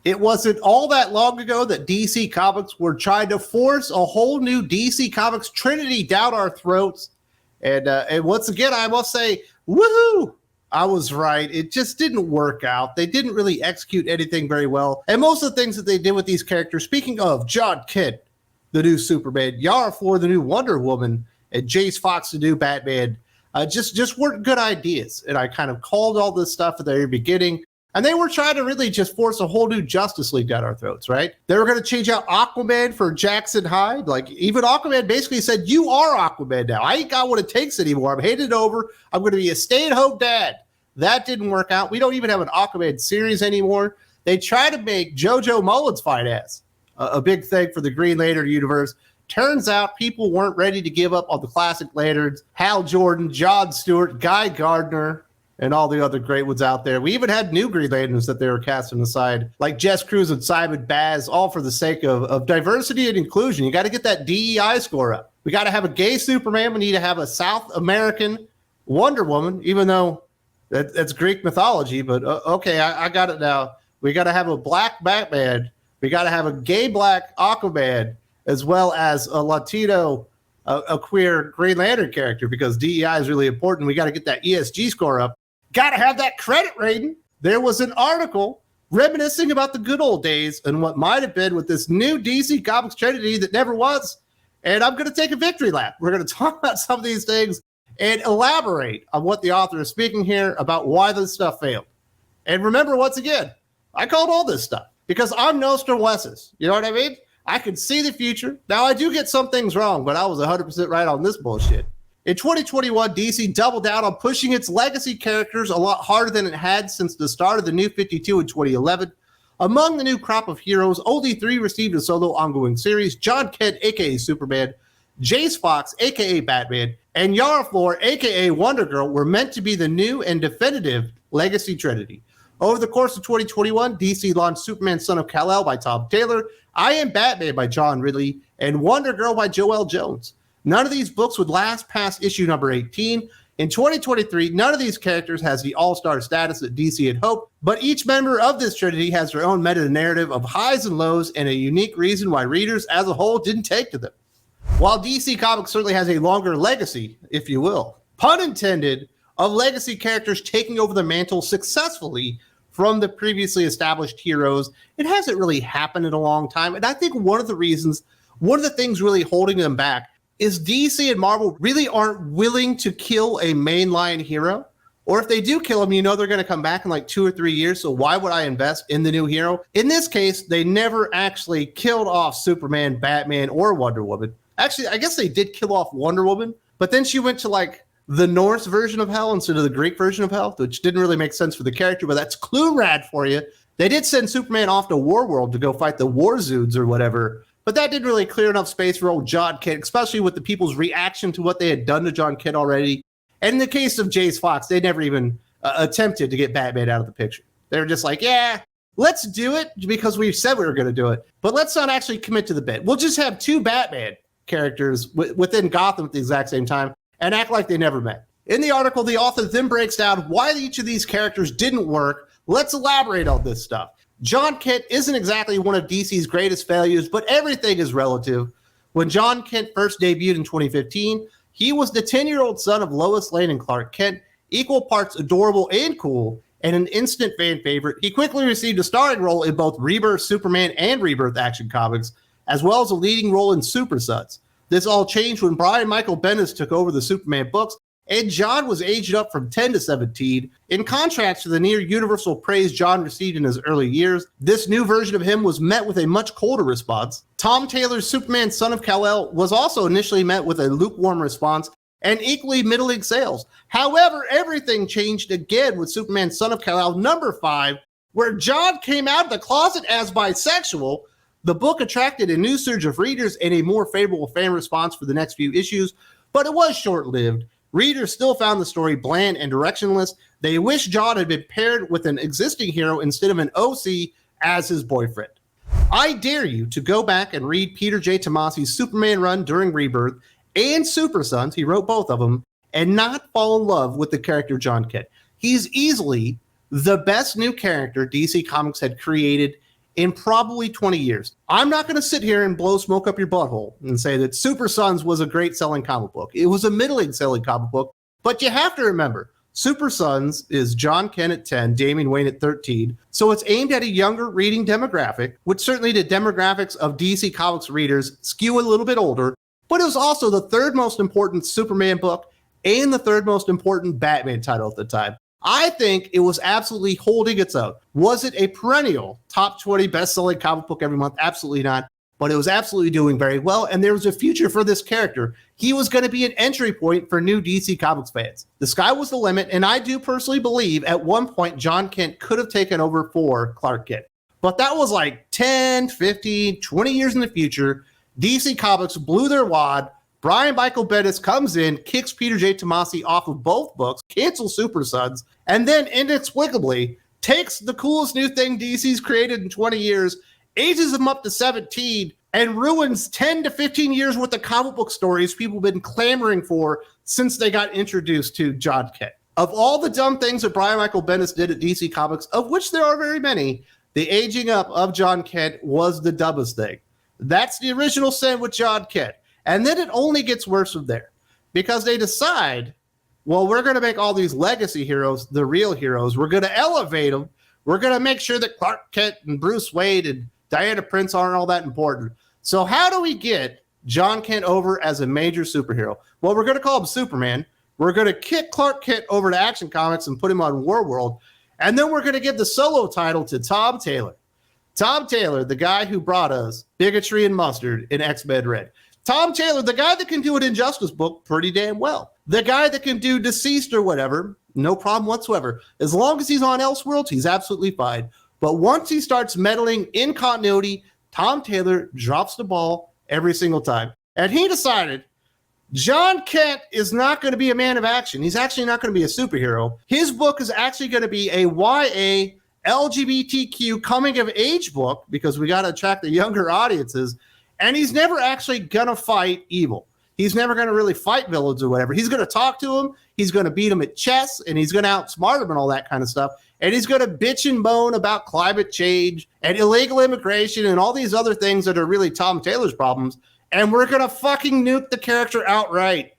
It wasn't all that long ago that DC Comics were trying to force a whole new DC Comics Trinity down our throats. And once again, I must say, woohoo! I was right. It just didn't work out. They didn't really execute anything very well. And most of the things that they did with these characters, speaking of Jon Kent, the new Superman, Yara, Flor, the new Wonder Woman, and Jace Fox, the new Batman, just weren't good ideas. And I kind of called all this stuff at the very beginning. And they were trying to really just force a whole new Justice League down our throats, right? They were going to change out Aquaman for Jackson Hyde. Like, even Aquaman basically said, you are Aquaman now. I ain't got what it takes anymore. I'm handed over. I'm going to be a stay-at-home dad. That didn't work out. We don't even have an Aquaman series anymore. They tried to make JoJo Mullen's fine ass a big thing for the Green Lantern universe. Turns out people weren't ready to give up on the classic Lanterns. Hal Jordan, John Stewart, Guy Gardner, and all the other great ones out there. We even had new Green Lanterns that they were casting aside, like Jess Cruz and Simon Baz, all for the sake of diversity and inclusion. You got to get that DEI score up. We got to have a gay Superman. We need to have a South American Wonder Woman, even though that's Greek mythology. But okay, I got it now. We got to have a black Batman. We got to have a gay black Aquaman, as well as a Latino, a queer Green Lantern character, because DEI is really important. We got to get that ESG score up. Got to have that credit rating. There was an article reminiscing about the good old days and what might have been with this new DC Comics Trinity that never was. And I'm going to take a victory lap. We're going to talk about some of these things and elaborate on what the author is speaking here about why this stuff failed. And remember, once again, I called all this stuff because I'm Nostradamus. You know what I mean? I can see the future. Now, I do get some things wrong, but I was 100% right on this bullshit. In 2021, DC doubled down on pushing its legacy characters a lot harder than it had since the start of the New 52 in 2011. Among the new crop of heroes, only 3 received a solo ongoing series: Jon Kent, a.k.a. Superman, Jace Fox, a.k.a. Batman, and Yara Flor, a.k.a. Wonder Girl, were meant to be the new and definitive legacy trinity. Over the course of 2021, DC launched Superman Son of Kal-El by Tom Taylor, I Am Batman by John Ridley, and Wonder Girl by Joelle Jones. None of these books would last past issue number 18. In 2023, none of these characters has the all-star status that DC had hoped, but each member of this trinity has their own meta-narrative of highs and lows and a unique reason why readers as a whole didn't take to them. While DC Comics certainly has a longer legacy, if you will, pun intended, of legacy characters taking over the mantle successfully from the previously established heroes, it hasn't really happened in a long time. And I think one of the things really holding them back is DC and Marvel really aren't willing to kill a mainline hero. Or if they do kill him, you know they're going to come back in like 2 or 3 years, so why would I invest in the new hero? In this case, they never actually killed off Superman, Batman, or Wonder Woman. Actually, I guess they did kill off Wonder Woman, but then she went to like the Norse version of hell instead of the Greek version of hell, which didn't really make sense for the character, but that's clue rad for you. They did send Superman off to Warworld to go fight the Warzoons or whatever, but that didn't really clear enough space for old Jon Kent, especially with the people's reaction to what they had done to Jon Kent already. And in the case of Jace Fox, they never even attempted to get Batman out of the picture. They were just like, yeah, let's do it because we said we were going to do it, but let's not actually commit to the bit. We'll just have 2 Batman characters within Gotham at the exact same time and act like they never met. In the article, the author then breaks down why each of these characters didn't work. Let's elaborate on this stuff. Jon Kent isn't exactly one of DC's greatest failures, but everything is relative. When Jon Kent first debuted in 2015, he was the 10-year-old son of Lois Lane and Clark Kent, equal parts adorable and cool, and an instant fan favorite. He quickly received a starring role in both Rebirth Superman and Rebirth Action Comics, as well as a leading role in Super Sons. This all changed when Brian Michael Bendis took over the Superman books, and Jon was aged up from 10 to 17. In contrast to the near universal praise Jon received in his early years, this new version of him was met with a much colder response. Tom Taylor's Superman Son of Kal-El was also initially met with a lukewarm response and equally middling sales. However, everything changed again with Superman Son of Kal-El number 5, where Jon came out of the closet as bisexual. The book attracted a new surge of readers and a more favorable fan response for the next few issues, but it was short-lived. Readers still found the story bland and directionless. They wish Jon had been paired with an existing hero instead of an OC as his boyfriend. I dare you to go back and read Peter J. Tomasi's Superman run during Rebirth and Super Sons, he wrote both of them, and not fall in love with the character Jon Kent. He's easily the best new character DC Comics had created in probably 20 years. I'm not going to sit here and blow smoke up your butthole and say that Super Sons was a great selling comic book. It was a middling selling comic book, but you have to remember, Super Sons is Jon Kent at 10, Damian Wayne at 13. So it's aimed at a younger reading demographic, which certainly the demographics of DC Comics readers skew a little bit older, but it was also the third most important Superman book and the third most important Batman title at the time. I think it was absolutely holding its own. Was it a perennial top 20 best-selling comic book every month? Absolutely not. But it was absolutely doing very well, and there was a future for this character. He was going to be an entry point for new DC Comics fans. The sky was the limit, and I do personally believe at one point Jon Kent could have taken over for Clark Kent. But that was like 10, 15, 20 years in the future. DC Comics blew their wad. Brian Michael Bendis comes in, kicks Peter J. Tomasi off of both books, cancels Super Sons, and then inexplicably takes the coolest new thing DC's created in 20 years, ages him up to 17, and ruins 10 to 15 years worth of comic book stories people have been clamoring for since they got introduced to Jon Kent. Of all the dumb things that Brian Michael Bendis did at DC Comics, of which there are very many, the aging up of Jon Kent was the dumbest thing. That's the original sin with Jon Kent. And then it only gets worse from there because they decide, well, we're going to make all these legacy heroes the real heroes. We're going to elevate them. We're going to make sure that Clark Kent and Bruce Wayne and Diana Prince aren't all that important. So how do we get Jon Kent over as a major superhero? Well, we're going to call him Superman. We're going to kick Clark Kent over to Action Comics and put him on War World. And then we're going to give the solo title to Tom Taylor. Tom Taylor, the guy who brought us Bigotry and Mustard in X-Men Red. Tom Taylor, the guy that can do an Injustice book pretty damn well. The guy that can do Deceased or whatever, no problem whatsoever. As long as he's on Elseworlds, he's absolutely fine. But once he starts meddling in continuity, Tom Taylor drops the ball every single time. And he decided Jon Kent is not going to be a man of action. He's actually not going to be a superhero. His book is actually going to be a YA LGBTQ coming of age book because we got to attract the younger audiences. And he's never actually going to fight evil. He's never going to really fight villains or whatever. He's going to talk to him. He's going to beat him at chess, and he's going to outsmart him and all that kind of stuff. And he's going to bitch and moan about climate change and illegal immigration and all these other things that are really Tom Taylor's problems. And we're going to fucking nuke the character outright.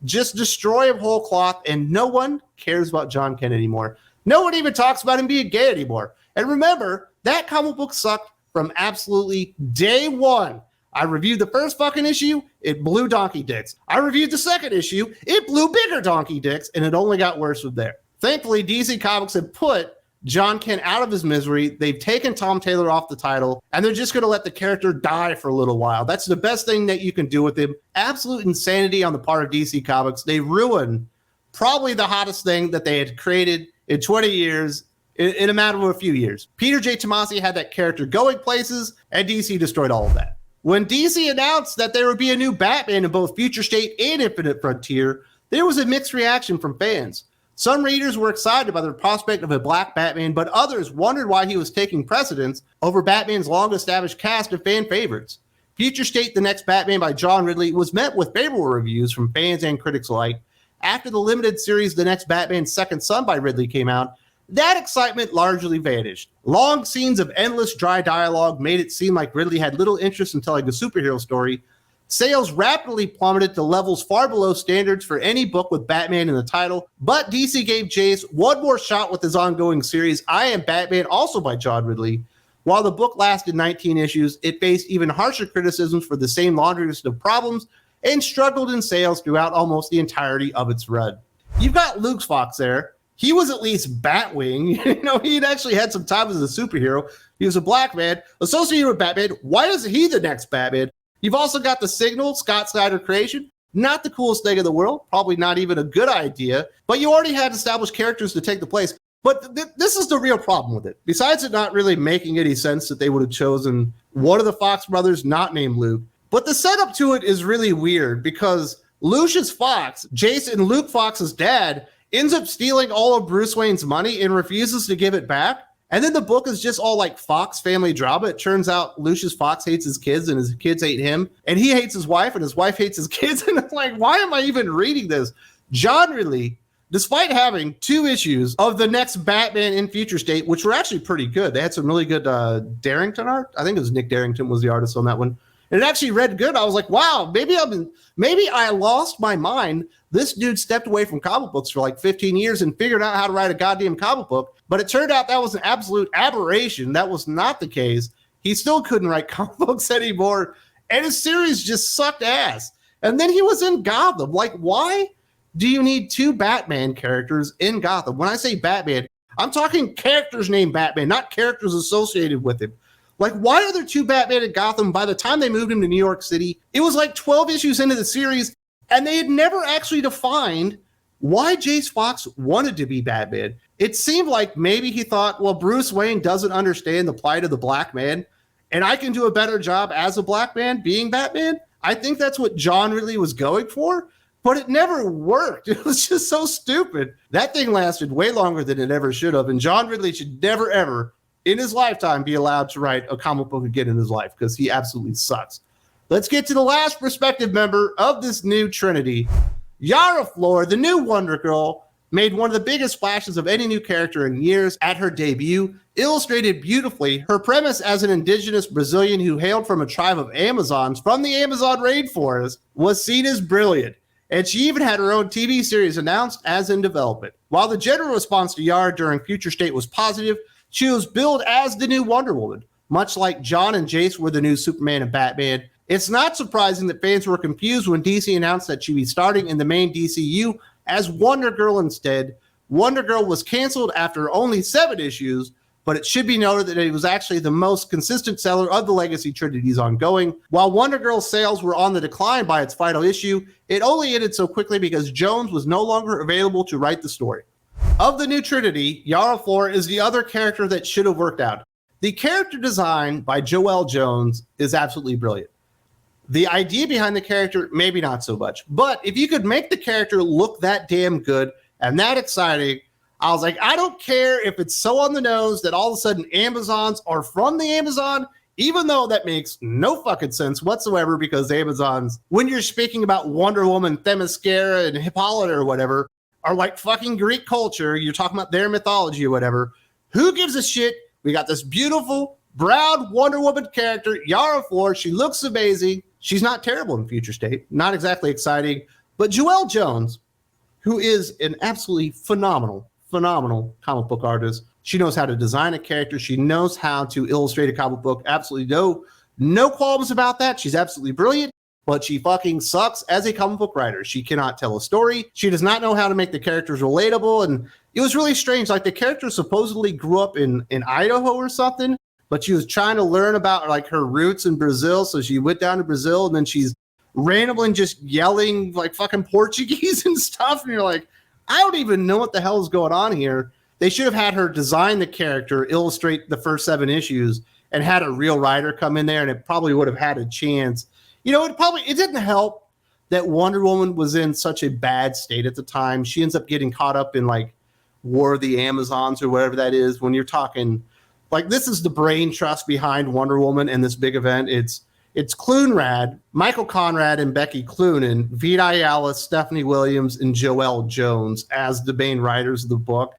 Just destroy him whole cloth, and no one cares about Jon Kent anymore. No one even talks about him being gay anymore. And remember, that comic book sucked from absolutely day one. I reviewed the first fucking issue, it blew donkey dicks. I reviewed the second issue, it blew bigger donkey dicks, and it only got worse from there. Thankfully, DC Comics have put Jon Kent out of his misery. They've taken Tom Taylor off the title, and they're just going to let the character die for a little while. That's the best thing that you can do with him. Absolute insanity on the part of DC Comics. They ruined probably the hottest thing that they had created in 20 years in a matter of a few years. Peter J. Tomasi had that character going places, and DC destroyed all of that. When DC announced that there would be a new Batman in both Future State and Infinite Frontier, there was a mixed reaction from fans. Some readers were excited by the prospect of a black Batman, but others wondered why he was taking precedence over Batman's long-established cast of fan favorites. Future State, The Next Batman by John Ridley, was met with favorable reviews from fans and critics alike. After the limited series The Next Batman Second Son by Ridley came out, that excitement largely vanished. Long scenes of endless dry dialogue made it seem like Ridley had little interest in telling a superhero story. Sales rapidly plummeted to levels far below standards for any book with Batman in the title, but DC gave Jace one more shot with his ongoing series, I Am Batman, also by John Ridley. While the book lasted 19 issues, it faced even harsher criticisms for the same laundry list of problems and struggled in sales throughout almost the entirety of its run. You've got Luke Fox there. He was at least Batwing. He'd actually had some time as a superhero. He was a black man associated with Batman. Why is he the next Batman? You've also got The Signal, Scott Snyder creation. Not the coolest thing in the world. Probably not even a good idea. But you already had established characters to take the place. But this is the real problem with it. Besides it not really making any sense that they would have chosen one of the Fox brothers not named Luke. But the setup to it is really weird because Lucius Fox, Jace and Luke Fox's dad, ends up stealing all of Bruce Wayne's money and refuses to give it back. And then the book is just all like Fox family drama. It turns out Lucius Fox hates his kids and his kids hate him. And he hates his wife and his wife hates his kids. And it's like, why am I even reading this? John Ridley, despite having 2 issues of the next Batman in Future State, which were actually pretty good. They had some really good Darrington art. I think it was Nick Darrington was the artist on that one. And it actually read good. I was like, wow, maybe I lost my mind. This dude stepped away from comic books for like 15 years and figured out how to write a goddamn comic book. But it turned out that was an absolute aberration. That was not the case. He still couldn't write comic books anymore. And his series just sucked ass. And then he was in Gotham. Like, why do you need 2 Batman characters in Gotham? When I say Batman, I'm talking characters named Batman, not characters associated with him. Like, why are there 2 Batman in Gotham? By the time they moved him to New York City, it was like 12 issues into the series, and they had never actually defined why Jace Fox wanted to be Batman. It seemed like maybe he thought, well, Bruce Wayne doesn't understand the plight of the black man, and I can do a better job as a black man being Batman. I think that's what John Ridley was going for, but it never worked. It was just so stupid. That thing lasted way longer than it ever should have, and John Ridley should never, ever in his lifetime be allowed to write a comic book again in his life because he absolutely sucks. Let's get to the last prospective member of this new Trinity. Yara Flor, the new Wonder Girl, made one of the biggest splashes of any new character in years at her debut, illustrated beautifully. Her premise as an indigenous Brazilian who hailed from a tribe of Amazons from the Amazon rainforest was seen as brilliant, and she even had her own TV series announced as in development. While the general response to Yara during Future State was positive, she was billed as the new Wonder Woman, much like Jon and Jace were the new Superman and Batman. It's not surprising that fans were confused when DC announced that she'd be starting in the main DCU as Wonder Girl instead. Wonder Girl was canceled after only 7 issues, but it should be noted that it was actually the most consistent seller of the Legacy Trinities ongoing. While Wonder Girl's sales were on the decline by its final issue, it only ended so quickly because Jones was no longer available to write the story. Of the new Trinity, Yara Flor is the other character that should have worked out. The character design by Joelle Jones is absolutely brilliant. The idea behind the character, maybe not so much. But if you could make the character look that damn good and that exciting, I was like, I don't care if it's so on the nose that all of a sudden Amazons are from the Amazon, even though that makes no fucking sense whatsoever because the Amazons, when you're speaking about Wonder Woman, Themyscira, and Hippolyta or whatever, are like fucking Greek culture. You're talking about their mythology or whatever. Who gives a shit? We got this beautiful, brown Wonder Woman character, Yara Flor. She looks amazing. She's not terrible in Future State. Not exactly exciting. But Joelle Jones, who is an absolutely phenomenal comic book artist. She knows how to design a character. She knows how to illustrate a comic book. Absolutely no qualms about that. She's absolutely brilliant. But she fucking sucks as a comic book writer. She cannot tell a story. She does not know how to make the characters relatable. And it was really strange. Like the character supposedly grew up in Idaho or something, but she was trying to learn about like her roots in Brazil. So she went down to Brazil and then she's randomly just yelling like fucking Portuguese and stuff. And you're like, I don't even know what the hell is going on here. They should have had her design the character, illustrate the first 7 issues, and had a real writer come in there, and it probably would have had a chance. You know, it didn't help that Wonder Woman was in such a bad state at the time. She ends up getting caught up in like War of the Amazons or whatever that is. When you're talking like this is the brain trust behind Wonder Woman and this big event. It's Clunrad, Michael Conrad and Becky Cloonan, Vita Ayala, Stephanie Williams, and Joelle Jones as the main writers of the book.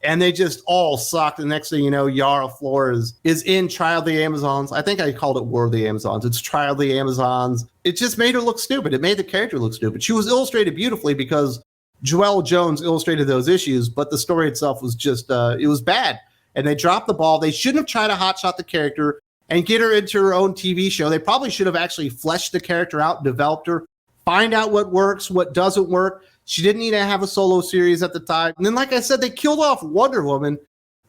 And they just all sucked. The next thing you know, Yara Flor is in Trial of the Amazons. I think I called it War of the Amazons. It's Trial of the Amazons. It just made her look stupid. It made the character look stupid. She was illustrated beautifully because Joelle Jones illustrated those issues, but the story itself was just, it was bad. And they dropped the ball. They shouldn't have tried to hotshot the character and get her into her own TV show. They probably should have actually fleshed the character out, developed her, find out what works, what doesn't work. She didn't need to have a solo series at the time. And then, like I said, they killed off Wonder Woman,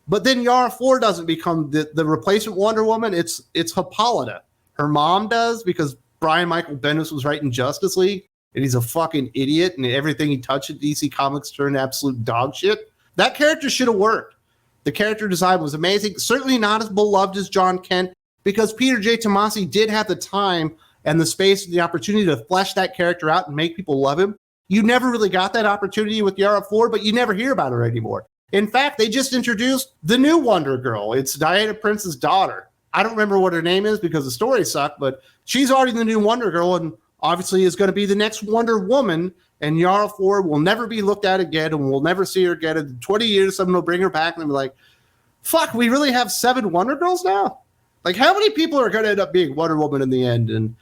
but then Yara Flor doesn't become the replacement Wonder Woman. It's Hippolyta. Her mom does because Brian Michael Bendis was writing Justice League, and he's a fucking idiot, and everything he touched at DC Comics turned absolute dog shit. That character should have worked. The character design was amazing. Certainly not as beloved as Jon Kent, because Peter J. Tomasi did have the time and the space and the opportunity to flesh that character out and make people love him. You never really got that opportunity with Yara Flor, but you never hear about her anymore. In fact, they just introduced the new Wonder Girl. It's Diana Prince's daughter. I don't remember what her name is because the story sucked, but she's already the new Wonder Girl and obviously is going to be the next Wonder Woman and Yara Flor will never be looked at again, and we'll never see her again. In 20 years, someone will bring her back and be like, fuck, we really have 7 Wonder Girls now? Like, how many people are going to end up being Wonder Woman in the end? And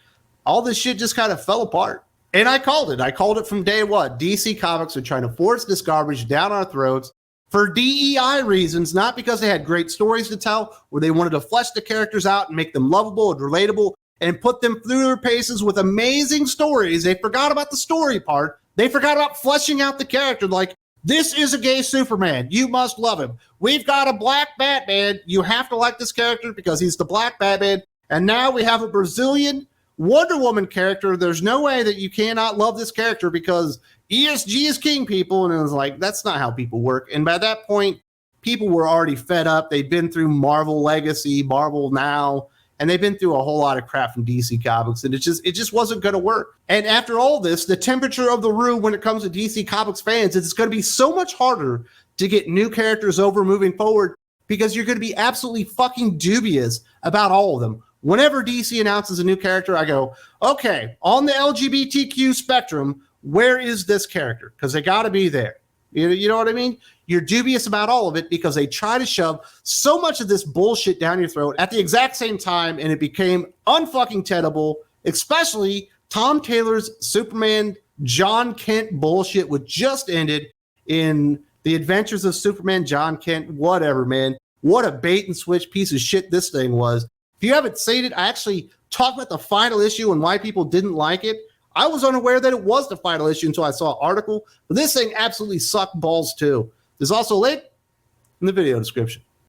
all this shit just kind of fell apart. And I called it. I called it from day one. DC Comics are trying to force this garbage down our throats for DEI reasons, not because they had great stories to tell, or they wanted to flesh the characters out and make them lovable and relatable and put them through their paces with amazing stories. They forgot about the story part. They forgot about fleshing out the character. Like, this is a gay Superman. You must love him. We've got a black Batman. You have to like this character because he's the black Batman. And now we have a Brazilian Wonder Woman character. There's no way that you cannot love this character because ESG is king, people. And it was like, that's not how people work. And by that point, people were already fed up. They'd been through Marvel Legacy, Marvel Now, and they've been through a whole lot of crap from DC Comics, and it just wasn't going to work. And after all this, the temperature of the room when it comes to DC Comics fans, it's going to be so much harder to get new characters over moving forward because you're going to be absolutely fucking dubious about all of them. Whenever DC announces a new character, I go, okay, on the LGBTQ spectrum, where is this character? Because they got to be there. You know what I mean? You're dubious about all of it because they try to shove so much of this bullshit down your throat at the exact same time, and it became unfucking tenable, especially Tom Taylor's Superman Jon Kent bullshit, which just ended in The Adventures of Superman Jon Kent. Whatever, man. What a bait and switch piece of shit this thing was. If you haven't seen it, I actually talked about the final issue and why people didn't like it. I was unaware that it was the final issue until I saw an article, but this thing absolutely sucked balls too. There's also a link in the video description.